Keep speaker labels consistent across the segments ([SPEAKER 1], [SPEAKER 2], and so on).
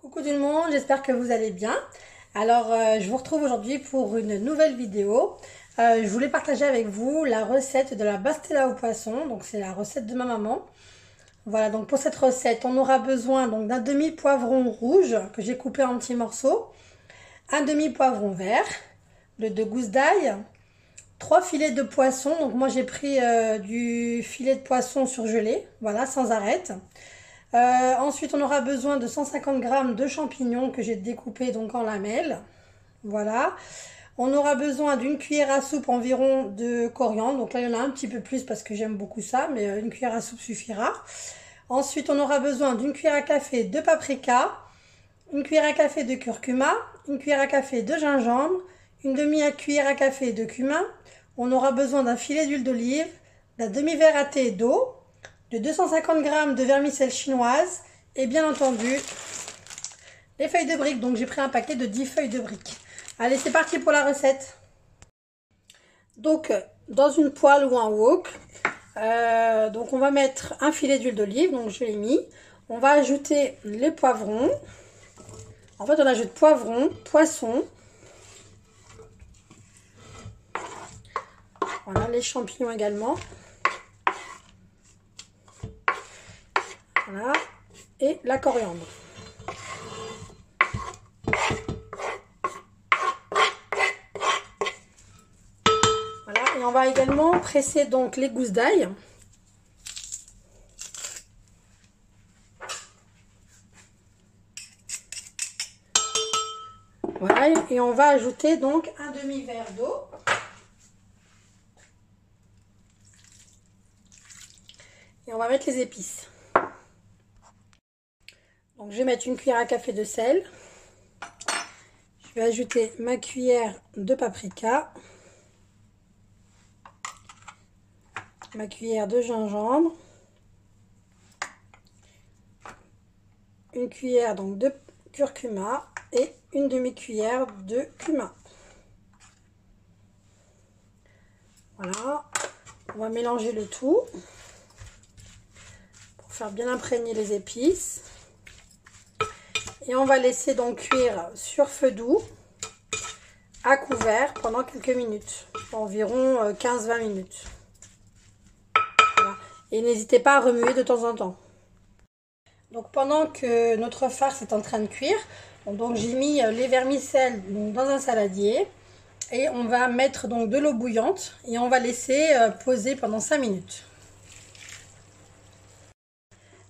[SPEAKER 1] Coucou tout le monde, j'espère que vous allez bien. Alors, je vous retrouve aujourd'hui pour une nouvelle vidéo. Je voulais partager avec vous la recette de la bastella au poisson. Donc, c'est la recette de ma maman. Voilà, donc pour cette recette, on aura besoin donc d'un demi-poivron rouge que j'ai coupé en petits morceaux, un demi-poivron vert, de 2 gousses d'ail, 3 filets de poisson. Donc, moi, j'ai pris du filet de poisson surgelé, voilà, sans arête. Ensuite, on aura besoin de 150 g de champignons que j'ai découpés donc en lamelles. Voilà. On aura besoin d'une cuillère à soupe environ de coriandre. Donc là, il y en a un petit peu plus parce que j'aime beaucoup ça, mais une cuillère à soupe suffira. Ensuite, on aura besoin d'une cuillère à café de paprika, une cuillère à café de curcuma, une cuillère à café de gingembre, une demi-cuillère à café de cumin. On aura besoin d'un filet d'huile d'olive, d'un demi-verre à thé d'eau, de 250 g de vermicelle chinoise et bien entendu les feuilles de briques. Donc j'ai pris un paquet de 10 feuilles de briques. Allez, c'est parti pour la recette. Donc dans une poêle ou un wok, donc on va mettre un filet d'huile d'olive, donc je l'ai mis. On va ajouter les poivrons. En fait on ajoute poivrons, poisson, voilà, les champignons également. Voilà, et la coriandre. Voilà, et on va également presser donc les gousses d'ail. Voilà, et on va ajouter donc un demi-verre d'eau. Et on va mettre les épices. Donc je vais mettre une cuillère à café de sel. Je vais ajouter ma cuillère de paprika. Ma cuillère de gingembre. Une cuillère donc de curcuma et une demi-cuillère de cumin. Voilà. On va mélanger le tout pour faire bien imprégner les épices. Et on va laisser donc cuire sur feu doux, à couvert, pendant quelques minutes, environ 15-20 minutes. Voilà. Et n'hésitez pas à remuer de temps en temps. Donc pendant que notre farce est en train de cuire, donc j'ai mis les vermicelles dans un saladier. Et on va mettre donc de l'eau bouillante et on va laisser poser pendant 5 minutes.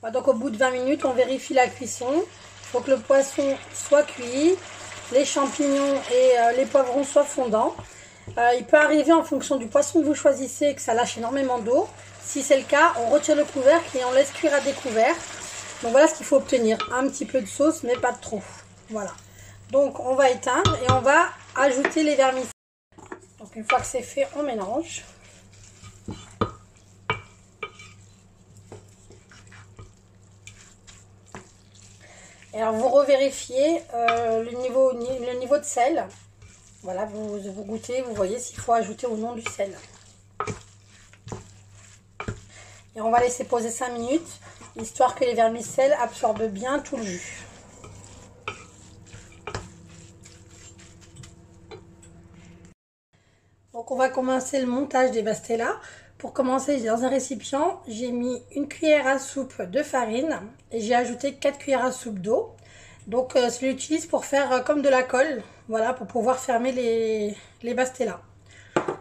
[SPEAKER 1] Voilà, donc au bout de 20 minutes, on vérifie la cuisson. Il faut que le poisson soit cuit, les champignons et les poivrons soient fondants. Il peut arriver en fonction du poisson que vous choisissez que ça lâche énormément d'eau. Si c'est le cas, on retire le couvercle et on laisse cuire à découvert. Donc voilà ce qu'il faut obtenir. Un petit peu de sauce, mais pas trop. Voilà. Donc on va éteindre et on va ajouter les vermicelles. Donc une fois que c'est fait, on mélange. Et alors vous revérifiez le niveau de sel. Voilà, vous goûtez, vous voyez s'il faut ajouter ou non du sel. Et on va laisser poser 5 minutes, histoire que les vermicelles absorbent bien tout le jus. Donc on va commencer le montage des bastellas. Pour commencer, dans un récipient, j'ai mis une cuillère à soupe de farine et j'ai ajouté 4 cuillères à soupe d'eau. Donc je l'utilise pour faire comme de la colle, voilà, pour pouvoir fermer les bastellas.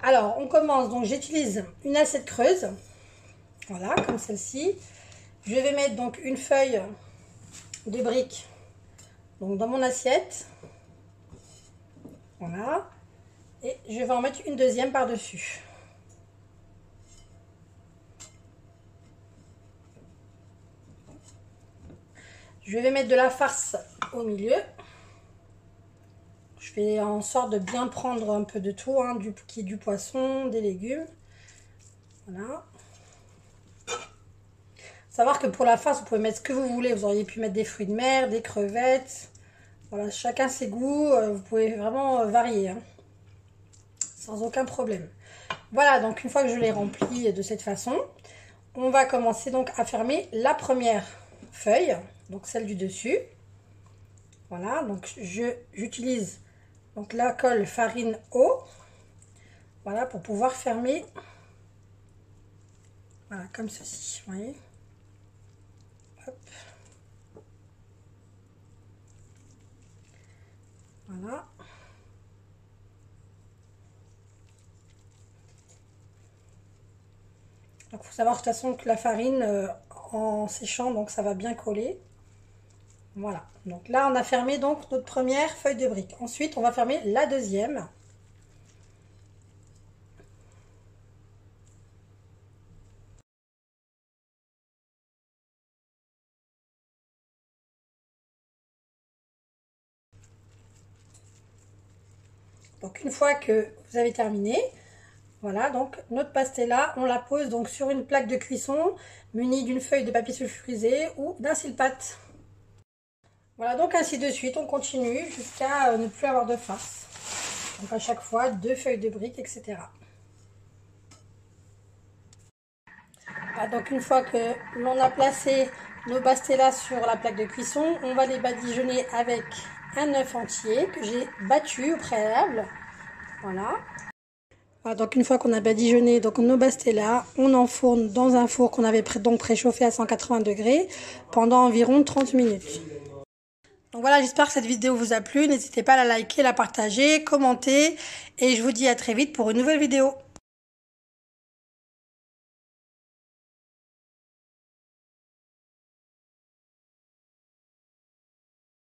[SPEAKER 1] Alors on commence, donc j'utilise une assiette creuse, voilà, comme celle-ci. Je vais mettre donc une feuille de brique donc dans mon assiette, voilà. Et je vais en mettre une deuxième par-dessus. Je vais mettre de la farce au milieu. Je fais en sorte de bien prendre un peu de tout, hein, du poisson, des légumes. Voilà. Savoir que pour la farce, vous pouvez mettre ce que vous voulez. Vous auriez pu mettre des fruits de mer, des crevettes. Voilà, chacun ses goûts. Vous pouvez vraiment varier, hein, sans aucun problème. Voilà, donc une fois que je l'ai rempli de cette façon, on va commencer donc à fermer la première feuille, donc celle du dessus. Voilà, donc j'utilise donc la colle farine eau. Voilà, pour pouvoir fermer. Voilà, comme ceci, vous voyez. Hop. Voilà. Donc il faut savoir de toute façon que la farine en séchant, donc ça va bien coller. Voilà, donc là on a fermé donc notre première feuille de brique. Ensuite on va fermer la deuxième. Donc une fois que vous avez terminé, voilà, donc notre pastella, on la pose donc sur une plaque de cuisson munie d'une feuille de papier sulfurisé ou d'un cile-pâte. Voilà, donc ainsi de suite, on continue jusqu'à ne plus avoir de farce. Donc à chaque fois, 2 feuilles de briques, etc. Voilà, donc une fois que l'on a placé nos pastellas sur la plaque de cuisson, on va les badigeonner avec un œuf entier que j'ai battu au préalable. Voilà. Voilà, donc une fois qu'on a badigeonné donc nos pastellas, on enfourne dans un four qu'on avait donc préchauffé à 180 degrés pendant environ 30 minutes. Donc voilà, j'espère que cette vidéo vous a plu. N'hésitez pas à la liker, la partager, commenter. Et je vous dis à très vite pour une nouvelle vidéo.